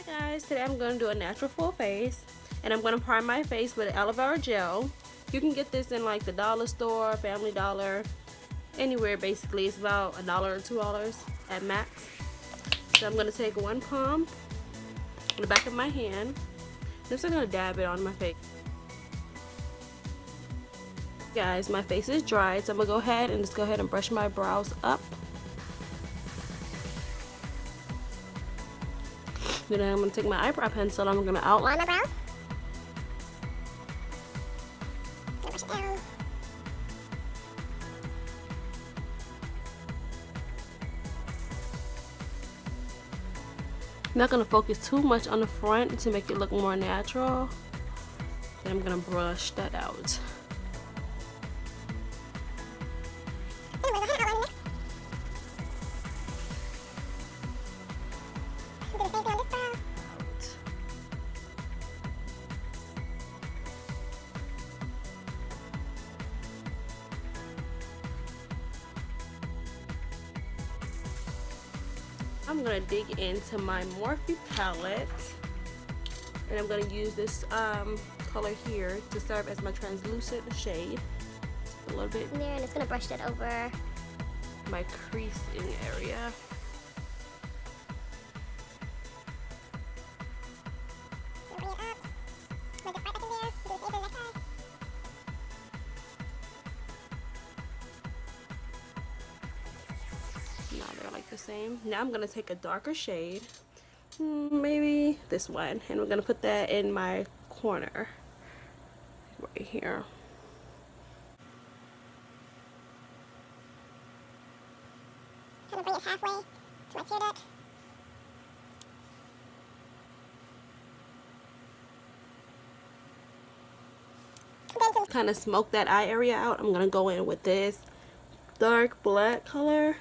Guys, today I'm going to do a natural full face, and I'm going to prime my face with aloe vera gel. You can get this in like the dollar store, Family Dollar, anywhere basically. It's about $1 or $2 at max. So I'm going to take one pump on the back of my hand. I'm just going to dab it on my face. Guys, my face is dry, so I'm going to go ahead and brush my brows up. Then I'm going to take my eyebrow pencil and I'm going to outline my brows. Brush it down. I'm not going to focus too much on the front to make it look more natural. Then I'm going to brush that out. I'm going to dig into my Morphe palette, and I'm going to use this color here to serve as my translucent shade. Just a little bit in there, and it's going to brush that over my creasing area. Now they're like the same. Now I'm gonna take a darker shade, maybe this one, and we're gonna put that in my corner right here. Kind of bring it halfway to my tear duct. Kind of smoke that eye area out. I'm gonna go in with this dark black color.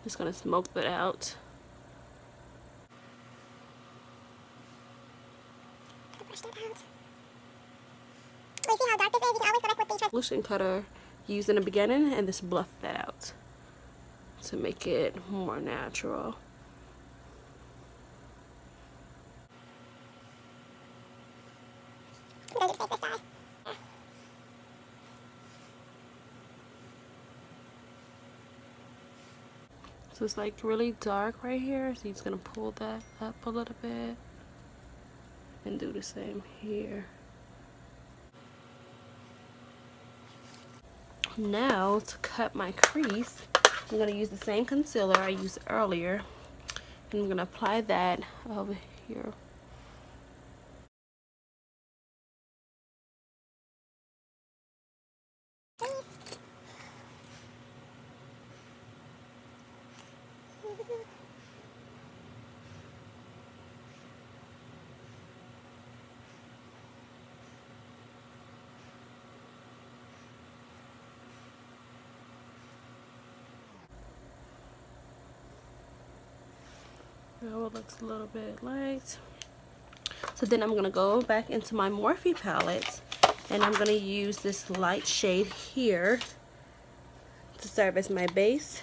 Just gonna smoke that out. Brush that out. Oh, you see how dark this is? You can always go back with the translucent cutter you use in the beginning and just bluff that out to make it more natural. So it's like really dark right here, so you're just gonna pull that up a little bit and do the same here. Now to cut my crease, I'm gonna use the same concealer I used earlier, and I'm gonna apply that over here. Now it looks a little bit light. So then I'm gonna go back into my Morphe palette, and I'm gonna use this light shade here to serve as my base.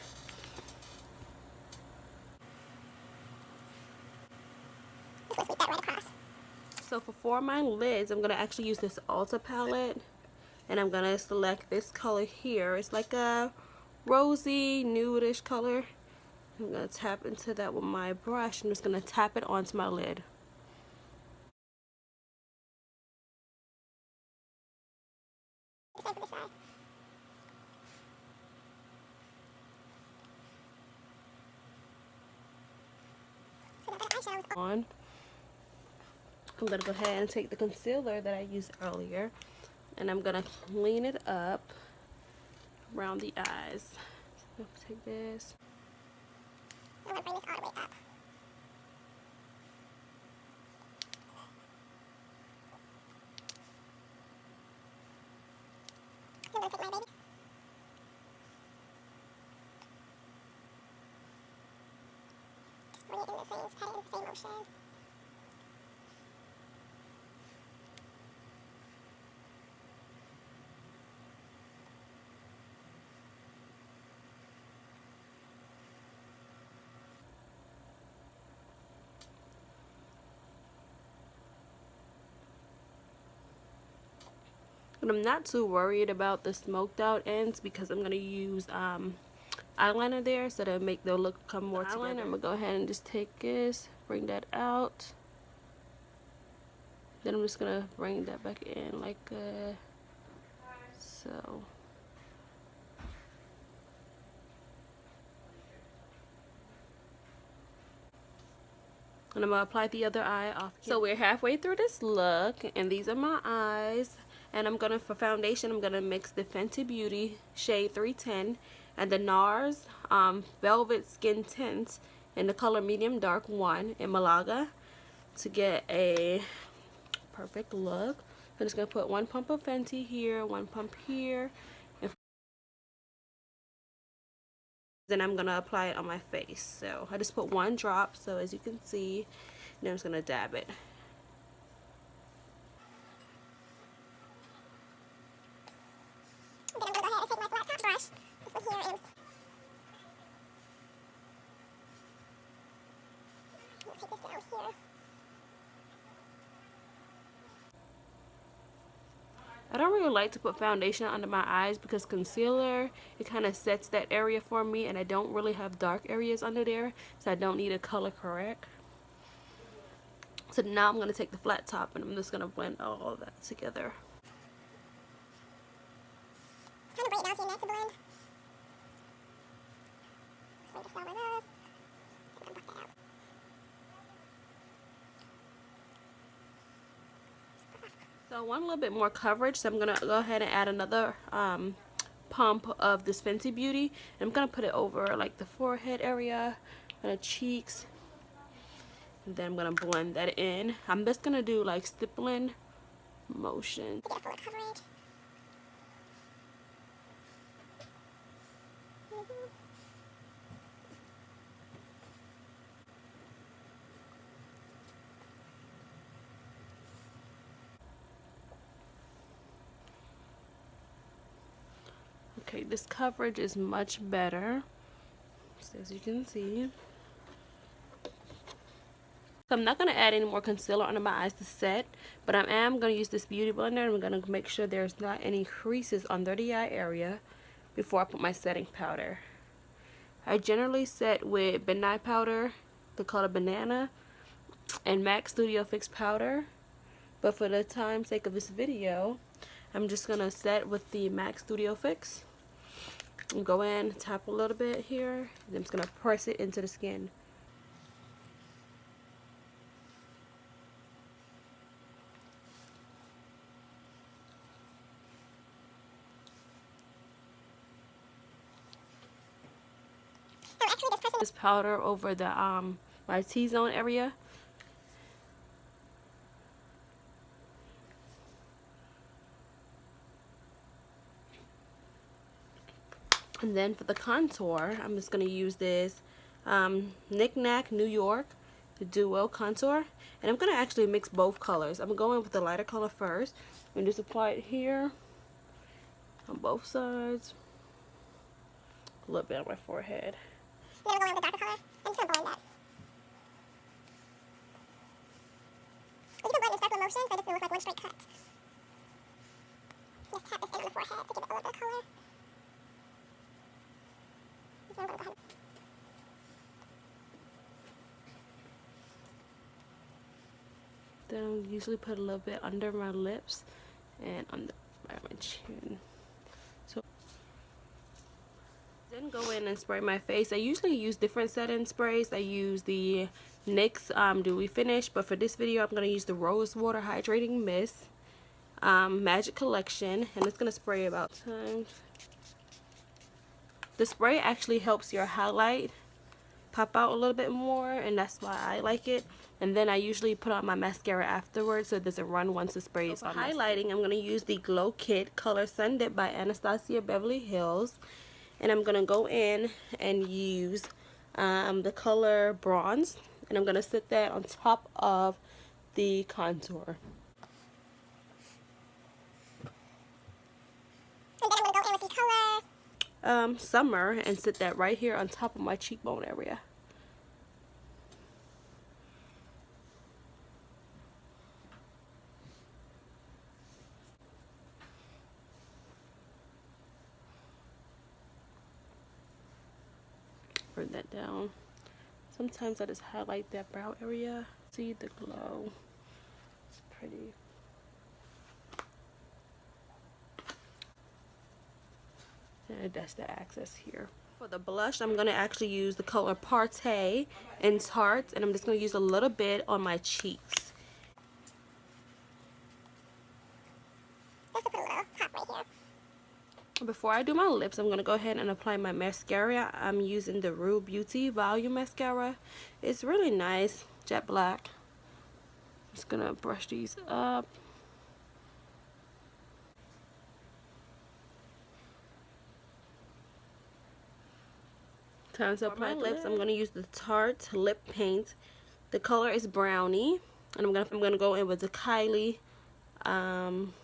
So for my lids, I'm gonna actually use this Ulta palette, and I'm gonna select this color here. It's like a rosy nudish color. I'm gonna tap into that with my brush. I'm just gonna tap it onto my lid. On. I'm gonna go ahead and take the concealer that I used earlier, and I'm gonna clean it up around the eyes. So take this. I'm gonna bring this all the way up. I'm gonna take my baby. Just bring it in the same, pat it in the same motion. But I'm not too worried about the smoked out ends because I'm going to use eyeliner there, so to make the look come more together. I'm going to go ahead and just take this, bring that out. Then I'm just going to bring that back in like so. And I'm going to apply the other eye off. So we're halfway through this look, and these are my eyes. And I'm going to, for foundation, I'm going to mix the Fenty Beauty shade 310 and the NARS Velvet Skin Tint in the color Medium Dark 1 in Malaga to get a perfect look. I'm just going to put one pump of Fenty here, one pump here. And then I'm going to apply it on my face. So I just put one drop, so as you can see, then I'm just going to dab it. Then I'm going to go ahead and take my flat top brush, this one here, and take this down here. I don't really like to put foundation under my eyes because concealer, it kind of sets that area for me, and I don't really have dark areas under there, so I don't need a color correct. So now I'm going to take the flat top and I'm just going to blend all of that together. Kind of bring it down to your neck to blend. So just over there. I'm going to buff that out. So I want a little bit more coverage, so I'm going to go ahead and add another pump of this Fenty Beauty. And I'm going to put it over like the forehead area and the cheeks. And then I'm going to blend that in. I'm just going to do like stippling motion. To get full coverage. Okay, this coverage is much better, so as you can see. So I'm not going to add any more concealer under my eyes to set, but I am going to use this beauty blender, and I'm going to make sure there's not any creases under the eye area before I put my setting powder. I generally set with Midnight powder, the color Banana, and MAC Studio Fix powder, but for the time sake of this video, I'm just going to set with the MAC Studio Fix. And go in, tap a little bit here, and I'm just going to press it into the skin. This powder over the my T-zone area. And then for the contour, I'm just going to use this Knick Knack New York Duo Contour. And I'm going to actually mix both colors. I'm going with the lighter color first. And just apply it here on both sides. A little bit on my forehead. Then I'm going with the darker color. I'm just going to blend that. You can blend in circular motion, so it just doesn't look like one straight cut. Just tap this in on the forehead to give it a little bit of color. So I'm going to go ahead. Then I usually put a little bit under my lips and under my chin. So then go in and spray my face. I usually use different setting sprays. I use the NYX Dewy Finish, but for this video I'm going to use the Rose Water Hydrating Mist Magic Collection, and it's going to spray about times. The spray actually helps your highlight pop out a little bit more, and that's why I like it. And then I usually put on my mascara afterwards so it doesn't run once the spray is on. For highlighting, I'm going to use the Glow Kit Color Sundipped by Anastasia Beverly Hills. And I'm going to go in and use the color Bronze. And I'm going to set that on top of the contour. And then I'm going to go in with the color Summer, and sit that right here on top of my cheekbone area. bring that down. Sometimes I just highlight that brow area. See the glow. It's pretty. And that's the access here. For the blush, I'm going to actually use the color PORTER in Tarte, and I'm just going to use a little bit on my cheeks. Just to put a little pop right here. Before I do my lips, I'm going to go ahead and apply my mascara. I'm using the Real Beauty Volume Mascara. It's really nice, jet black. Just going to brush these up. Time to apply my lips. I'm going to use the Tarte lip paint. The color is brownie, and I'm gonna go in with the Kylie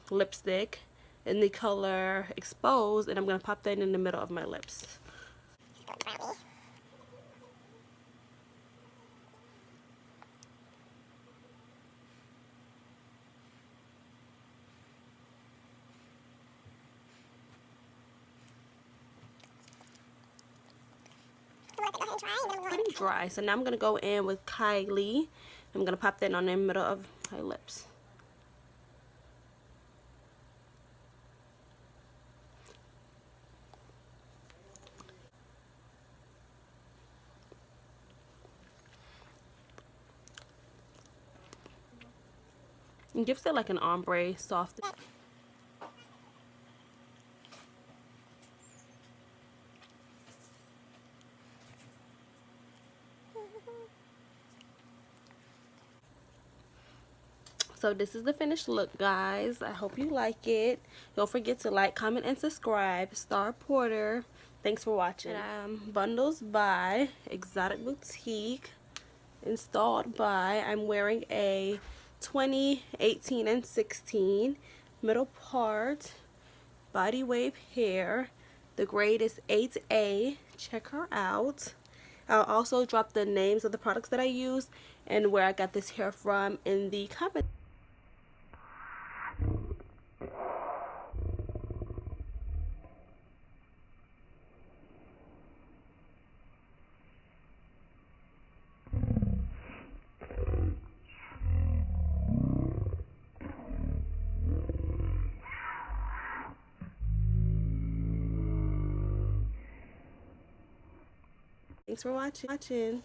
lipstick in the color exposed, and I'm gonna pop that in the middle of my lips. Brownie. Pretty dry, so now I'm gonna go in with Kylie. I'm gonna pop that on the middle of my lips. It gives it like an ombre soft. So this is the finished look, guys. I hope you like it. Don't forget to like, comment, and subscribe. Star Porter. Thanks for watching. Bundles by Xotik Boutique. Installed by, I'm wearing a 20, 18, and 16. Middle part. Body wave hair. The grade is 8A. Check her out. I'll also drop the names of the products that I use and where I got this hair from in the comments. Thanks for watching.